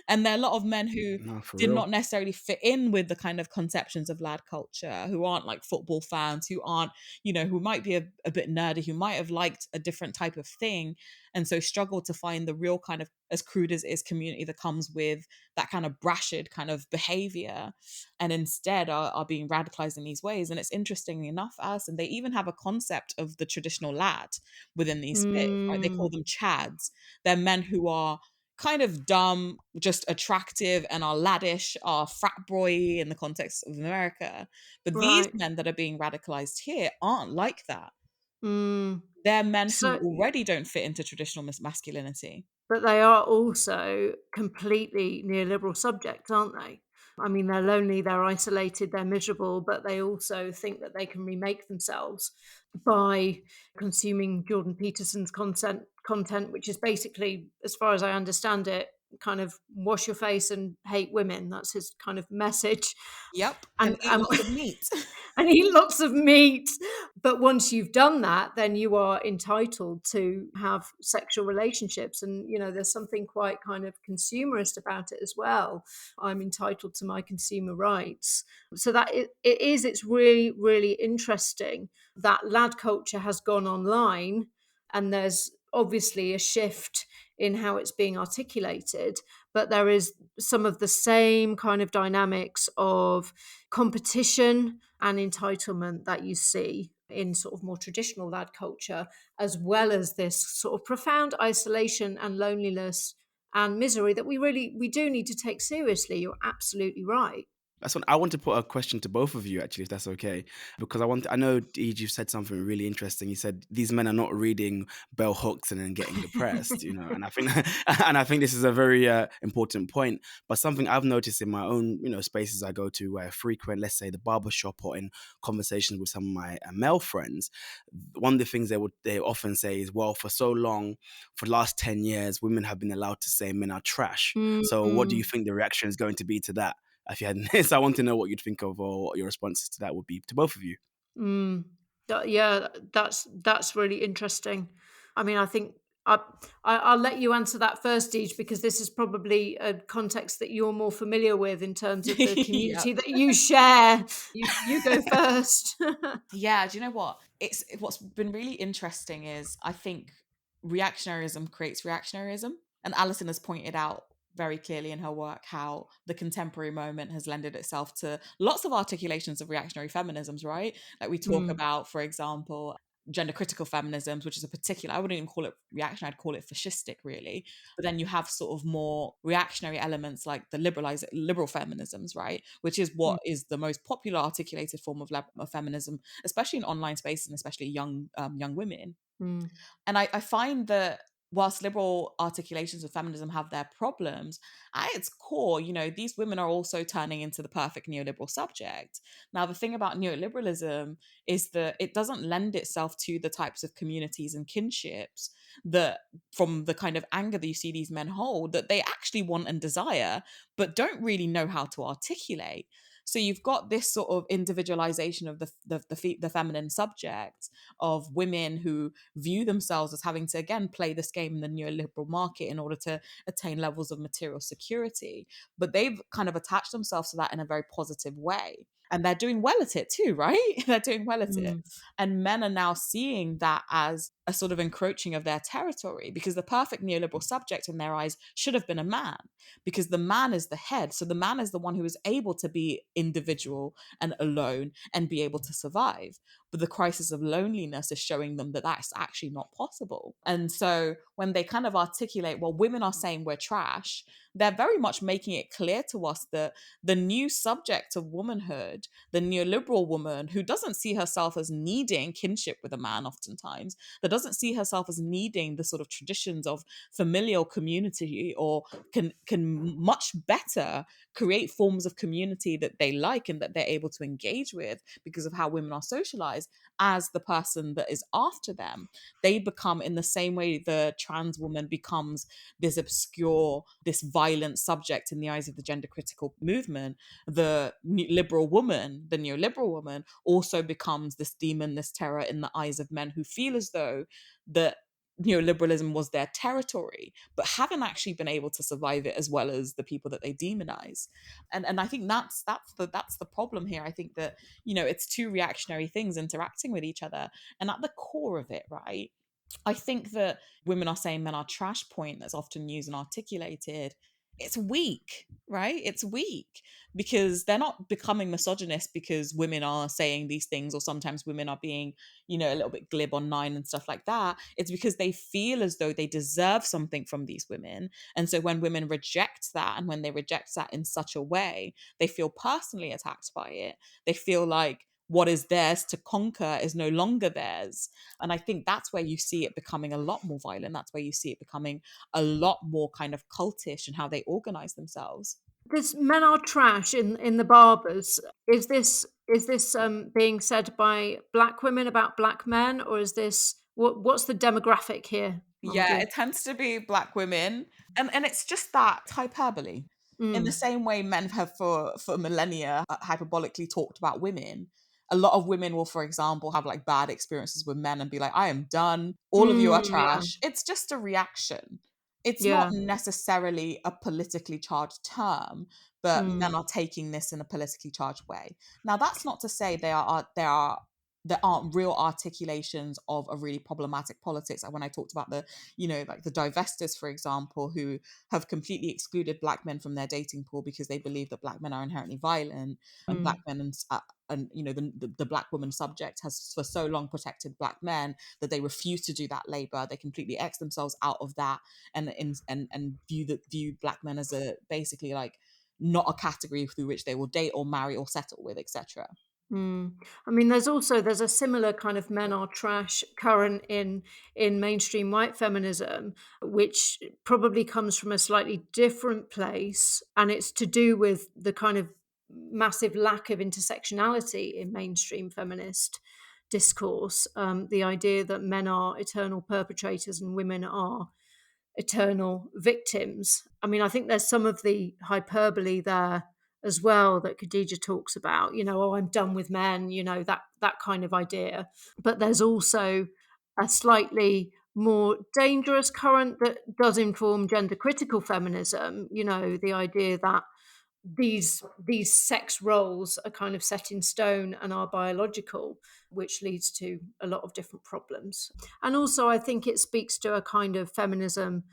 and there are a lot of men who No, for did real. not necessarily fit in with the kind of conceptions of lad culture, who aren't like football fans, who aren't, who might be a bit nerdy, who might have liked a different type of thing, and so struggle to find the real kind of, as crude as it is, community that comes with that kind of brashid kind of behavior, and instead are being radicalized in these ways. And it's interesting enough, Alison, they even have a concept of the traditional lad within these space, right? They call Mm, them chads. They're men who are kind of dumb, just attractive, and are laddish, are frat boy in the context of America. But these right. men that are being radicalized here aren't like that. Mm. They're men who So, already don't fit into traditional masculinity. but they are also completely neoliberal subjects, aren't they? I mean, they're lonely, they're isolated, they're miserable, but they also think that they can remake themselves by consuming Jordan Peterson's content, which is basically, as far as I understand it, kind of wash your face and hate women. That's his kind of message. Yep. And And eat lots of meat. and eat lots of meat. But once you've done that, then you are entitled to have sexual relationships. And, there's something quite kind of consumerist about it as well. I'm entitled to my consumer rights. So that it's really, really interesting that lad culture has gone online, and there's obviously a shift in how it's being articulated, but there is some of the same kind of dynamics of competition and entitlement that you see in sort of more traditional lad culture, as well as this sort of profound isolation and loneliness and misery that we do need to take seriously. You're absolutely right. That's what I want to put a question to both of you, actually, if that's okay, because I know Deej, you said something really interesting. You said these men are not reading bell hooks and then getting depressed, and I think and I think this is a very important point. But something I've noticed in my own spaces I go to where I frequent, let's say the barber shop or in conversations with some of my male friends, one of the things they often say is, well, for so long, for the last 10 years, women have been allowed to say men are trash. So what do you Mm. think the reaction is going to be to that? If you had this, I want to know what you'd think of or what your responses to that would be to both of you. Mm. Yeah, that's really interesting. I mean, I think I'll let you answer that first, Deej, because this is probably a context that you're more familiar with in terms of the Yep. community that you share. You go first. Yeah, do you know what? What's been really interesting is, I think, reactionaryism creates reactionaryism. And Alison has pointed out very clearly in her work how the contemporary moment has lended itself to lots of articulations of reactionary feminisms, right? Like we talk Mm, about, for example, gender critical feminisms, which is a particular, I wouldn't even call it reactionary, I'd call it fascistic, really. But then you have sort of more reactionary elements like the liberal feminisms, right? Which is mm, what is the most popular articulated form of feminism, especially in online spaces and especially young women. mm, And I find that whilst liberal articulations of feminism have their problems, at its core, these women are also turning into the perfect neoliberal subject. Now, the thing about neoliberalism is that it doesn't lend itself to the types of communities and kinships that, from the kind of anger that you see these men hold, that they actually want and desire, but don't really know how to articulate. So you've got this sort of individualization of the feminine subject, of women who view themselves as having to again play this game in the neoliberal market in order to attain levels of material security. But they've kind of attached themselves to that in a very positive way. And they're doing well at it too, right? They're doing well at it. mm, And men are now seeing that as a sort of encroaching of their territory, because the perfect neoliberal subject in their eyes should have been a man, because the man is the head. So the man is the one who is able to be individual and alone and be able to survive. But the crisis of loneliness is showing them that that's actually not possible. And so when they kind of articulate, well, women are saying we're trash, they're very much making it clear to us that the new subject of womanhood, the neoliberal woman who doesn't see herself as needing kinship with a man oftentimes, that doesn't see herself as needing the sort of traditions of familial community, or can much better create forms of community that they like and that they're able to engage with because of how women are socialized, as the person that is after them. They become, in the same way the trans woman becomes this obscure, this violent subject in the eyes of the gender critical movement, the liberal woman, the neoliberal woman, also becomes this demon, this terror in the eyes of men who feel as though that neoliberalism was their territory, but haven't actually been able to survive it as well as the people that they demonize. And I think that's the problem here. I think that, it's two reactionary things interacting with each other. And at the core of it, right, I think that women are saying men are trash point that's often used and articulated. It's weak, right? It's weak because they're not becoming misogynist because women are saying these things, or sometimes women are being, a little bit glib on Nine and stuff like that. It's because they feel as though they deserve something from these women. And so when women reject that, and when they reject that in such a way, they feel personally attacked by it. They feel like what is theirs to conquer is no longer theirs. And I think that's where you see it becoming a lot more violent. That's where you see it becoming a lot more kind of cultish in how they organize themselves. This men are trash in the barbers. Is this being said by black women about black men, or is this what's the demographic here, Mama Yeah, Deej? it tends to be black women. And it's just that hyperbole. In the Mm, same way men have for millennia hyperbolically talked about women. A lot of women will, for example, have like bad experiences with men and be like, I am done. All of you are yeah, trash. It's just a reaction. It's not yeah. necessarily a politically charged term, but Mm, men are taking this in a politically charged way. Now, that's not to say there aren't real articulations of a really problematic politics. Like when I talked about the, like the divestors, for example, who have completely excluded black men from their dating pool because they believe that black men are inherently violent, and mm, black men and the black woman subject has for so long protected black men that they refuse to do that labor. They completely X themselves out of that, and view black men as a basically like not a category through which they will date or marry or settle with, etc. mm. I mean, there's a similar kind of men are trash current in mainstream white feminism, which probably comes from a slightly different place, and it's to do with the kind of massive lack of intersectionality in mainstream feminist discourse. The idea that men are eternal perpetrators and women are eternal victims. I mean, I think there's some of the hyperbole there as well that Khadija talks about, oh, I'm done with men, that kind of idea. But there's also a slightly more dangerous current that does inform gender critical feminism, the idea that these sex roles are kind of set in stone and are biological, which leads to a lot of different problems. And also, I think it speaks to a kind of feminism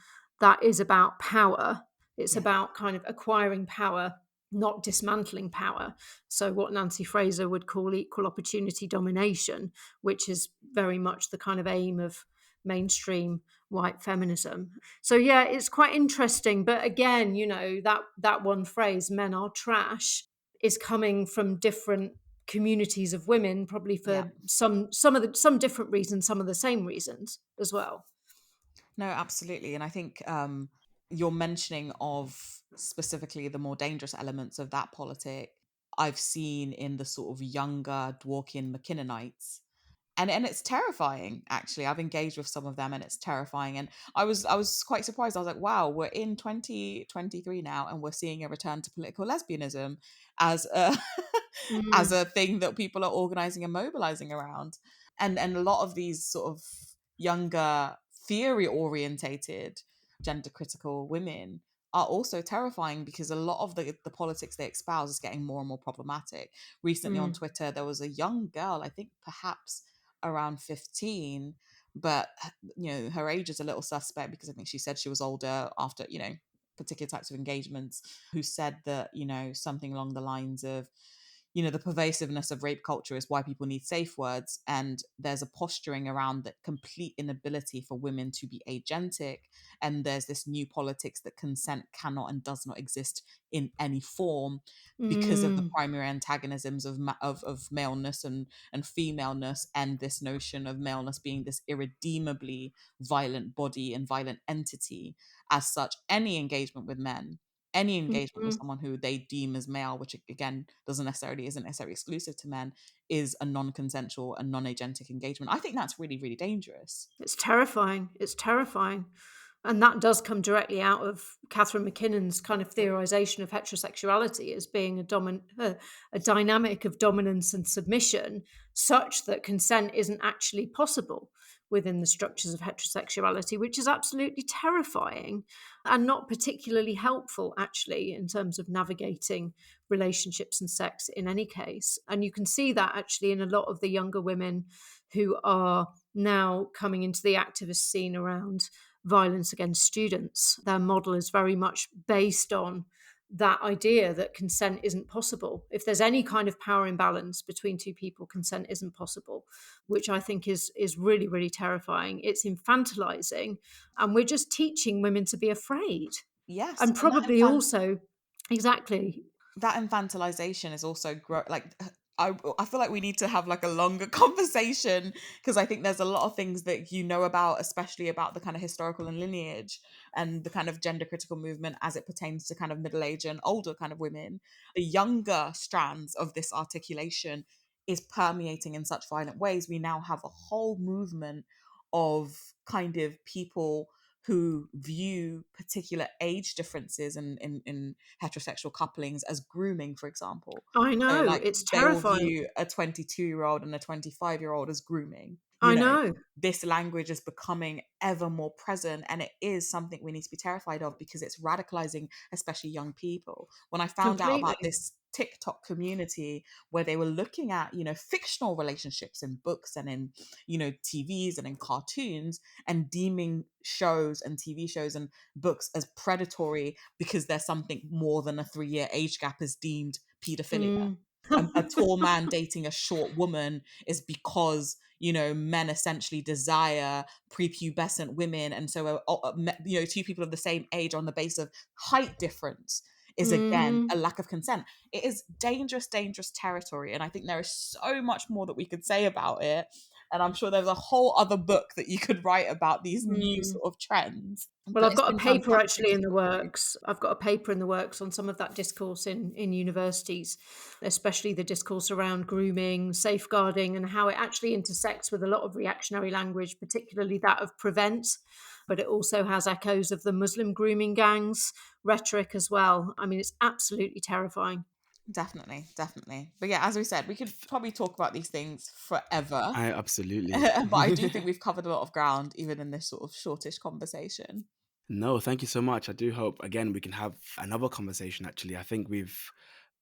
that is about power. It's Yeah. about kind of acquiring power, not dismantling power. So what Nancy Fraser would call equal opportunity domination, which is very much the kind of aim of mainstream white feminism. So yeah, it's quite interesting. But again, that one phrase, men are trash, is coming from different communities of women, probably Yeah. for some different reasons, some of the same reasons as well. No, absolutely. And I think your mentioning of specifically the more dangerous elements of that politic, I've seen in the sort of younger Dworkin McKinnonites. And it's terrifying, actually. I've engaged with some of them and it's terrifying. And I was quite surprised. I was like, wow, we're in 2023 now and we're seeing a return to political lesbianism as a as Mm, a thing that people are organizing and mobilizing around. And a lot of these sort of younger theory orientated gender critical women are also terrifying because a lot of the politics they espouse is getting more and more problematic. Recently on mm, Twitter, there was a young girl, I think perhaps around 15, but her age is a little suspect because I think she said she was older after, particular types of engagements, who said that, something along the lines of, the pervasiveness of rape culture is why people need safe words. And there's a posturing around the complete inability for women to be agentic. And there's this new politics that consent cannot and does not exist in any form because of the mm, primary antagonisms of maleness and femaleness, and this notion of maleness being this irredeemably violent body and violent entity. As such, any engagement with mm. someone who they deem as male, which again isn't necessarily exclusive to men, is a non-consensual and non-agentic engagement. I think that's really, really dangerous. It's terrifying. It's terrifying. And that does come directly out of Catherine McKinnon's kind of theorization of heterosexuality as being a dynamic of dominance and submission, such that consent isn't actually possible within the structures of heterosexuality, which is absolutely terrifying and not particularly helpful, actually, in terms of navigating relationships and sex in any case. And you can see that actually in a lot of the younger women who are now coming into the activist scene around violence against students. Their model is very much based on that idea that consent isn't possible. If there's any kind of power imbalance between two people, consent isn't possible, which I think is really, really terrifying. It's infantilizing, and we're just teaching women to be afraid. Yes, And and probably also, exactly. that infantilization is also I feel like we need to have like a longer conversation, because I think there's a lot of things that about, especially about the kind of historical and lineage and the kind of gender critical movement as it pertains to kind of middle age and older kind of women. The younger strands of this articulation is permeating in such violent ways. We now have a whole movement of kind of people who view particular age differences in heterosexual couplings as grooming, for example. I So know, like it's they will terrifying. view a 22-year-old and a 25-year-old as grooming. I know, This language is becoming ever more present, and it is something we need to be terrified of because it's radicalizing especially young people. When I found out completely. about this TikTok community where they were looking at, fictional relationships in books and in, TVs and in cartoons, and deeming shows and TV shows and books as predatory because there's something more than a 3-year age gap is deemed pedophilia. Mm. A tall man dating a short woman is because men essentially desire prepubescent women, and so two people of the same age on the basis of height difference is again Mhm. a lack of consent. It is dangerous territory, and I think there is so much more that we could say about it, and I'm sure there's a whole other book that you could write about these new Mm. sort of trends. Well, But I've it's got a been paper fantastic actually to in the talk to you. works. I've got a paper in the works on some of that discourse in universities, especially the discourse around grooming, safeguarding, and how it actually intersects with a lot of reactionary language, particularly that of prevent. But it also has echoes of the Muslim grooming gangs rhetoric as well. I mean, it's absolutely terrifying. Definitely. But yeah, as we said, we could probably talk about these things forever. I absolutely. But I do think we've covered a lot of ground, even in this sort of shortish conversation. No, thank you so much. I do hope, again, we can have another conversation, actually. I think we've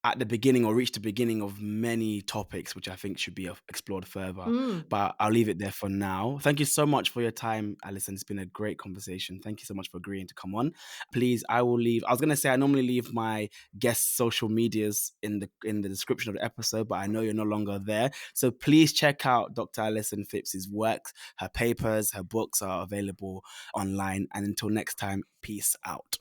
at the beginning or reached the beginning of many topics, which I think should be explored further. Mm. But I'll leave it there for now. Thank you so much for your time, Alison. It's been a great conversation. Thank you so much for agreeing to come on. Please, I will leave. I was going to say I normally leave my guest social medias in the description of the episode, but I know you're no longer there. So please check out Dr. Alison Phipps's work. Her papers, her books are available online. And until next time, peace out.